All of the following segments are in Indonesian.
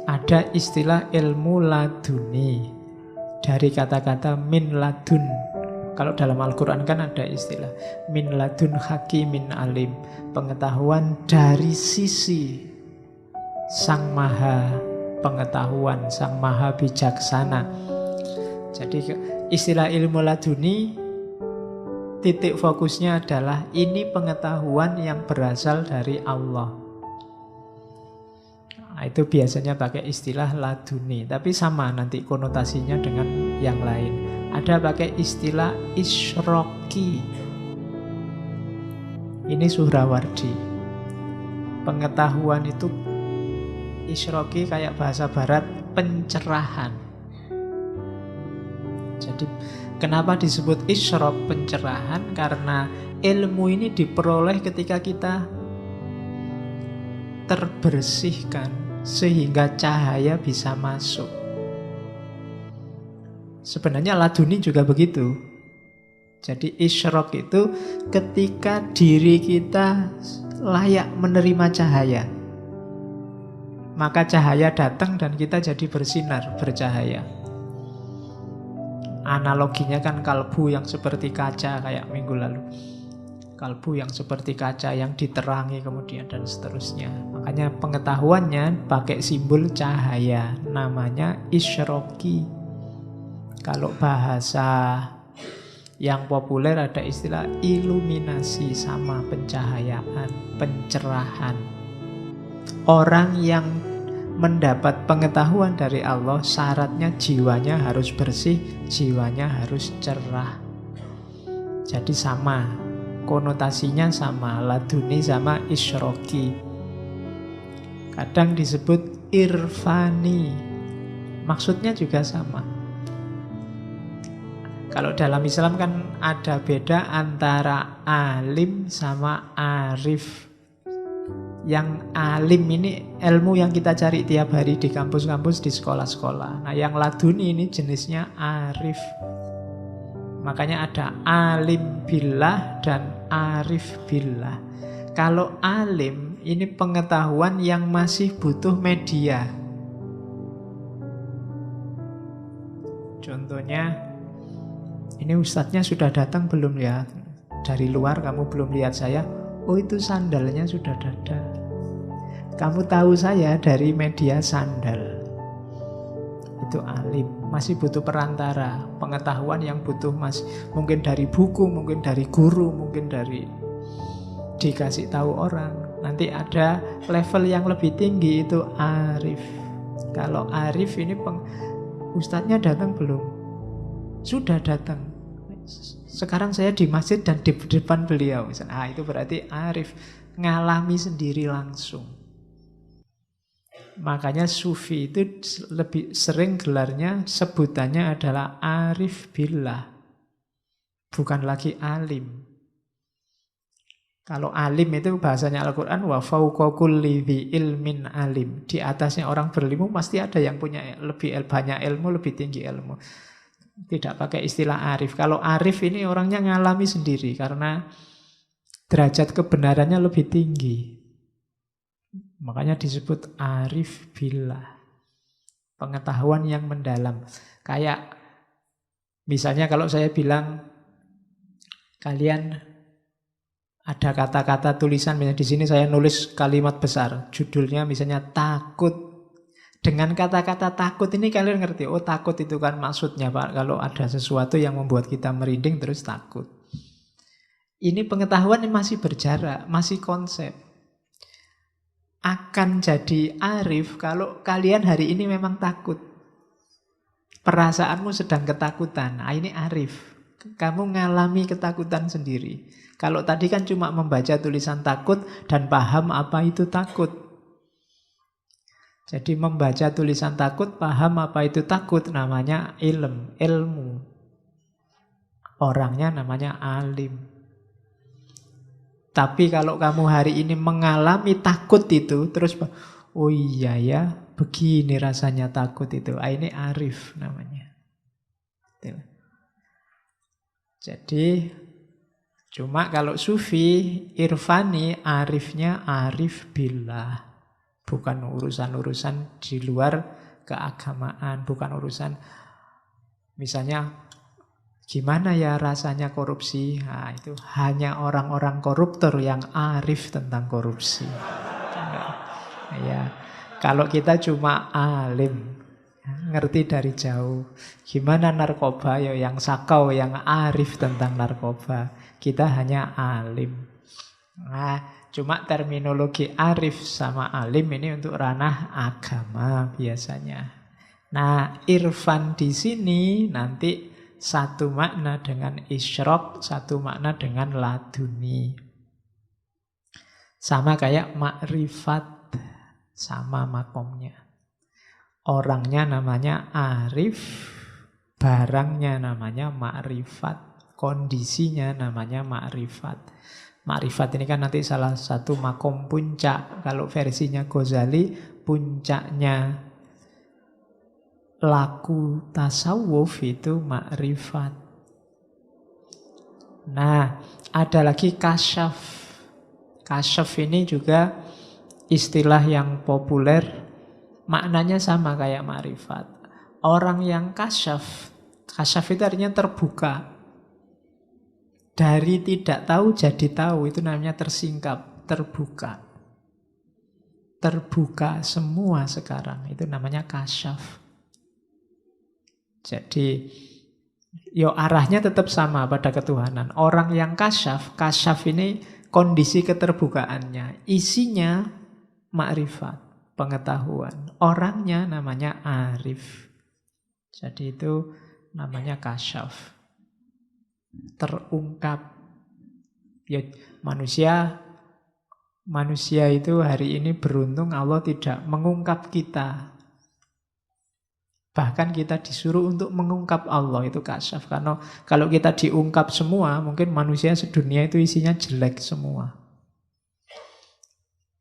Ada istilah ilmu laduni dari kata-kata min ladun. Kalau dalam Al-Quran kan ada istilah min ladun hakimin alim, pengetahuan dari sisi Sang Maha Pengetahuan, Sang Maha Bijaksana. Jadi istilah ilmu laduni, titik fokusnya adalah ini pengetahuan yang berasal dari Allah. Nah, itu biasanya pakai istilah laduni, tapi sama nanti konotasinya dengan yang lain. Ada pakai istilah isroki. Ini Suhrawardi. Pengetahuan itu isroki kayak bahasa barat pencerahan. Jadi kenapa disebut isyrok pencerahan? Karena ilmu ini diperoleh ketika kita terbersihkan sehingga cahaya bisa masuk. Sebenarnya laduni juga begitu. Jadi isyrok itu ketika diri kita layak menerima cahaya, maka cahaya datang dan kita jadi bersinar, bercahaya. Analoginya kan kalbu yang seperti kaca kayak minggu lalu. Kalbu yang seperti kaca yang diterangi kemudian dan seterusnya. Makanya pengetahuannya pakai simbol cahaya, namanya isyroki. Kalau bahasa yang populer ada istilah iluminasi, sama pencahayaan, pencerahan. Orang yang mendapat pengetahuan dari Allah, syaratnya jiwanya harus bersih, jiwanya harus cerah. Jadi sama, konotasinya sama, laduni sama isyroki. Kadang disebut irfani, maksudnya juga sama. Kalau dalam Islam kan ada beda antara alim sama arif. Yang alim ini ilmu yang kita cari tiap hari di kampus-kampus, di sekolah-sekolah. Nah, yang laduni ini jenisnya arif. Makanya ada alim billah dan arif billah. Kalau alim ini pengetahuan yang masih butuh media. Contohnya, ini ustadznya sudah datang belum ya? Dari luar kamu belum lihat saya. Oh, itu sandalnya sudah ada. Kamu tahu saya dari media sandal. Itu alim, masih butuh perantara, pengetahuan yang butuh mungkin dari buku, mungkin dari guru, mungkin dari dikasih tahu orang. Nanti ada level yang lebih tinggi, itu arif. Kalau arif ini ustadznya datang belum? Sudah datang. Sekarang saya di masjid dan di depan beliau. Nah, itu berarti arif, ngalami sendiri langsung. Makanya sufi itu lebih sering gelarnya, sebutannya adalah arif billah, bukan lagi alim. Kalau alim itu bahasanya Al-Quran, wa fawqa kulli dzi ilmin alim. Di atasnya orang berilmu pasti ada yang punya lebih banyak ilmu, lebih tinggi ilmu. Tidak pakai istilah arif. Kalau arif ini orangnya ngalami sendiri karena derajat kebenarannya lebih tinggi. Makanya disebut arif billah. Pengetahuan yang mendalam. Kayak misalnya kalau saya bilang kalian ada kata-kata tulisan, misalnya di sini saya nulis kalimat besar, judulnya misalnya takut. Dengan kata-kata takut ini kalian ngerti, oh takut itu kan maksudnya Pak, kalau ada sesuatu yang membuat kita merinding terus takut. Ini pengetahuan yang masih berjarak, masih konsep. Akan jadi arif kalau kalian hari ini memang takut. Perasaanmu sedang ketakutan, nah ini arif. Kamu ngalami ketakutan sendiri. Kalau tadi kan cuma membaca tulisan takut dan paham apa itu takut. Jadi membaca tulisan takut, paham apa itu takut, namanya ilmu. Orangnya namanya alim. Tapi kalau kamu hari ini mengalami takut itu, terus, oh iya ya, begini rasanya takut itu. Ini arif namanya. Jadi, cuma kalau sufi, irfani, arifnya arif billah. Bukan urusan-urusan di luar keagamaan, bukan urusan misalnya gimana ya rasanya korupsi. Nah, itu hanya orang-orang koruptor yang arif tentang korupsi. Ya, kalau kita cuma alim, ngerti dari jauh. Gimana narkoba, ya yang sakau, yang arif tentang narkoba. Kita hanya alim. Nah, cuma terminologi arif sama alim ini untuk ranah agama biasanya. Nah, irfan di sini nanti satu makna dengan isyraq, satu makna dengan laduni. Sama kayak makrifat, sama makomnya. Orangnya namanya arif, barangnya namanya makrifat, kondisinya namanya makrifat. Makrifat ini kan nanti salah satu makom puncak. Kalau versinya Ghazali, puncaknya laku tasawuf itu makrifat. Nah, ada lagi kasyaf. Kasyaf ini juga istilah yang populer, maknanya sama kayak makrifat. Orang yang kasyaf, kasyaf itu artinya terbuka. Dari tidak tahu jadi tahu, itu namanya tersingkap, terbuka. Terbuka semua sekarang, itu namanya kasyaf. Jadi, arahnya tetap sama pada ketuhanan. Orang yang kasyaf, kasyaf ini kondisi keterbukaannya. Isinya makrifat, pengetahuan. Orangnya namanya arif. Jadi itu namanya kasyaf. Terungkap. Ya, manusia itu hari ini beruntung Allah tidak mengungkap kita. Bahkan kita disuruh untuk mengungkap Allah, itu kasyaf. Karena kalau kita diungkap semua, mungkin manusia sedunia itu isinya jelek semua.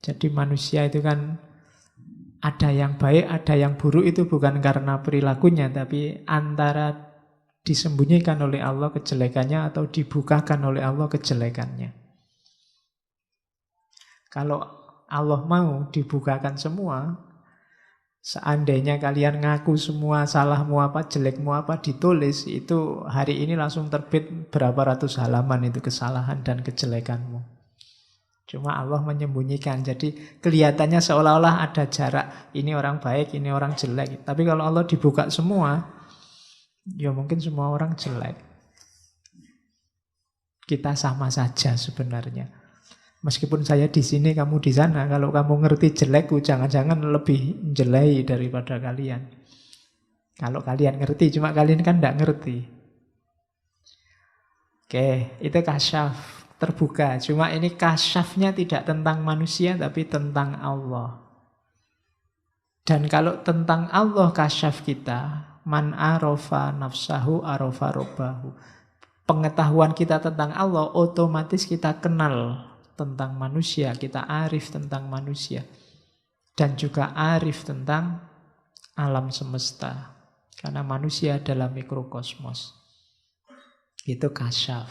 Jadi manusia itu kan ada yang baik, ada yang buruk, itu bukan karena perilakunya, tapi antara disembunyikan oleh Allah kejelekannya atau dibukakan oleh Allah kejelekannya. Kalau Allah mau dibukakan semua, seandainya kalian ngaku semua salahmu apa, jelekmu apa ditulis, itu hari ini langsung terbit berapa ratus halaman itu kesalahan dan kejelekanmu. Cuma Allah menyembunyikan, jadi kelihatannya seolah-olah ada jarak. Ini orang baik, ini orang jelek. Tapi kalau Allah dibuka semua, ya mungkin semua orang jelek. Kita sama saja sebenarnya. Meskipun saya di sini, kamu di sana, kalau kamu ngerti jelekku, jangan-jangan lebih jelek daripada kalian. Kalau kalian ngerti, cuma kalian kan tidak ngerti. Oke, itu kasyaf, terbuka. Cuma ini kasyafnya tidak tentang manusia, tapi tentang Allah. Dan kalau tentang Allah kasyaf kita, man arofa nafsahu arofa robbahu. Pengetahuan kita tentang Allah, otomatis kita kenal tentang manusia, kita arif tentang manusia. Dan juga arif tentang alam semesta. Karena manusia adalah mikrokosmos. Itu kasyaf.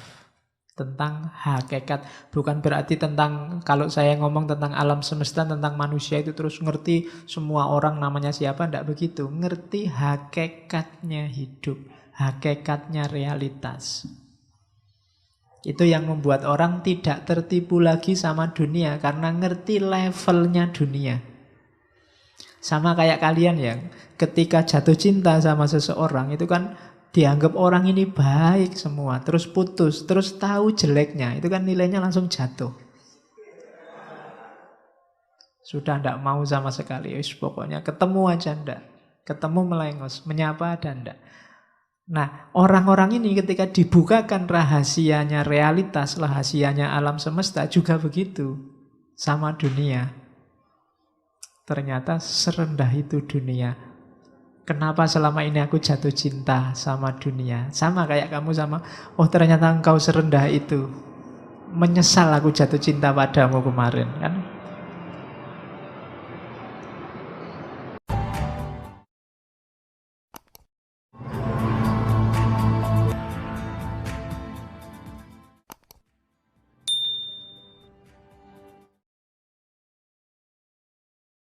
Tentang hakikat. Bukan berarti tentang, kalau saya ngomong tentang alam semesta, tentang manusia itu terus ngerti semua orang namanya siapa, tidak begitu. Ngerti hakikatnya hidup, hakikatnya realitas. Itu yang membuat orang tidak tertipu lagi sama dunia, karena ngerti levelnya dunia. Sama kayak kalian yang ketika jatuh cinta sama seseorang, itu kan dianggap orang ini baik semua, terus putus, terus tahu jeleknya, itu kan nilainya langsung jatuh. Sudah tidak mau sama sekali, pokoknya ketemu aja ndak, ketemu melengos, menyapa ada ndak. Nah, orang-orang ini ketika dibukakan rahasianya realitas, rahasianya alam semesta juga begitu sama dunia. Ternyata serendah itu dunia. Kenapa selama ini aku jatuh cinta sama dunia? Sama kayak kamu sama, oh ternyata engkau serendah itu. Menyesal aku jatuh cinta padamu kemarin, kan?